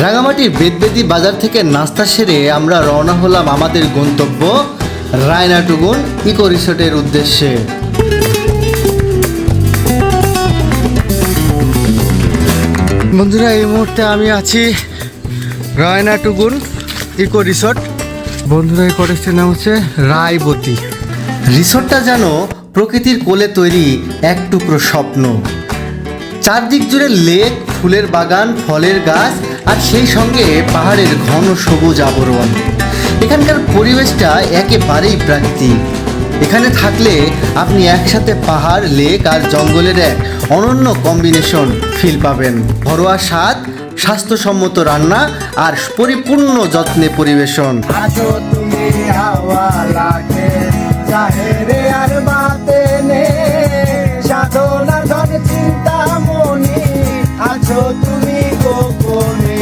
রাঙামাটির বেদবেদি বাজার থেকে নাস্তা সেরে আমরা রওনা হলাম আমাদের গন্তব্য রায়নাটুগুন ইকো রিসোর্টের উদ্দেশ্যে। বন্ধুরা, এই মুহূর্তে আমি আছি রায়নাটুগুন ইকো রিসোর্ট। বন্ধুরা, এই কটেজটির নাম হচ্ছে রায়বতী। রিসোর্টটা যেন প্রকৃতির কোলে তৈরি এক টুকরো স্বপ্ন। চারদিক জুড়ে লেক, ফুলের বাগান, ফলের গাছ আর সেই সঙ্গে পাহাড়ের ঘন সবুজ আবরণ। এখানকার পরিবেশটা একেবারেই প্রাকৃতিক। এখানে থাকলে আপনি একসাথে পাহাড়, লেক আর জঙ্গলের এক অনন্য কম্বিনেশন ফিল পাবেন। ঘরোয়া স্বাদ, স্বাস্থ্যসম্মত রান্না আর পরিপূর্ণ যত্নে পরিবেশন। আসো তুমি হাওয়া লাগে চাহে রে আর